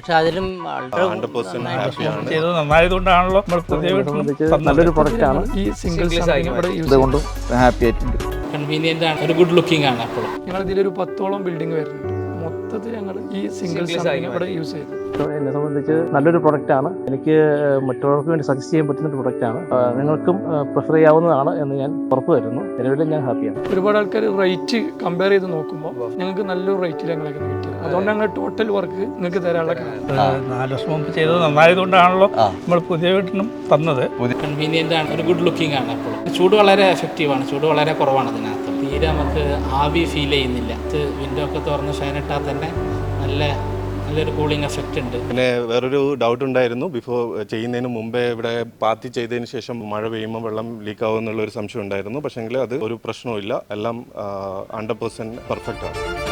പക്ഷെ അതിലും ചെയ്തത് നന്നായതുകൊണ്ടാണല്ലോ നമ്മൾ പുതിയ നല്ലൊരു പ്രൊഡക്റ്റാണ്. ഈ സിംഗിൾസ് ഇതുകൊണ്ടും ഹാപ്പി ആയിട്ടുണ്ട്. കൺവീനിയന്റ് ആണ്, ഒരു ഗുഡ് ലുക്കിംഗ് ആണ്. അപ്പോൾ ഞങ്ങൾ ഇതിലൊരു 10ഓളം ബിൽഡിംഗ് വരുന്നുണ്ട്. മൊത്തത്തിൽ ഞങ്ങൾ ഈ സിംഗിൾസ് ഇവിടെ യൂസ് ചെയ്തു. എന്നെ സംബന്ധിച്ച് നല്ലൊരു പ്രൊഡക്റ്റാണ്. എനിക്ക് മറ്റുള്ളവർക്ക് വേണ്ടി സജസ്റ്റ് ചെയ്യാൻ പറ്റുന്ന ഒരു പ്രൊഡക്റ്റാണ്. നിങ്ങൾക്കും പ്രിഫർ ചെയ്യാവുന്നതാണ് എന്ന് ഞാൻ ഉറപ്പ് തരുന്നു. നിലവിൽ ഞാൻ ഹാപ്പിയാണ്. ഒരുപാട് ആൾക്കാർ റേറ്റ് കമ്പയർ ചെയ്ത് നോക്കുമ്പോൾ ഞങ്ങൾക്ക് നല്ലൊരു റേറ്റിൽ ഞങ്ങൾക്ക് കിട്ടിയത്. അതുകൊണ്ട് ഞങ്ങൾ ടോട്ടൽ വർക്ക് നിങ്ങൾക്ക് തരാനുള്ള 4 വർഷം മുമ്പ് ചെയ്തത് നന്നായതുകൊണ്ടാണല്ലോ നമ്മൾ പുതിയ വീട്ടിനും തന്നത്. കൺവീനിയന്റ് ആണ്, ഒരു ഗുഡ് ലുക്കിംഗ് ആണ്. അപ്പോൾ ചൂട് വളരെ എഫക്റ്റീവാണ്, ചൂട് വളരെ കുറവാണ് ഇതിനകത്ത്. തീരെ നമുക്ക് ആവി ഫീൽ ചെയ്യുന്നില്ല. വിൻഡോ ഒക്കെ തുറന്ന് ഫാൻ ഇട്ടാൽ തന്നെ നല്ലൊരു കൂളിംഗ് എഫക്റ്റ് ഉണ്ട്. പിന്നെ വേറൊരു ഡൗട്ട് ഉണ്ടായിരുന്നു. ബിഫോർ ചെയ്യുന്നതിന് മുമ്പേ ഇവിടെ പാത്തി ചെയ്തതിന് ശേഷം മഴ പെയ്യുമ്പോൾ വെള്ളം ലീക്ക് ആവുമെന്നുള്ള ഒരു സംശയം ഉണ്ടായിരുന്നു. പക്ഷേങ്കിൽ അത് ഒരു പ്രശ്നവും ഇല്ല. എല്ലാം 100% പെർഫെക്റ്റ് ആണ്.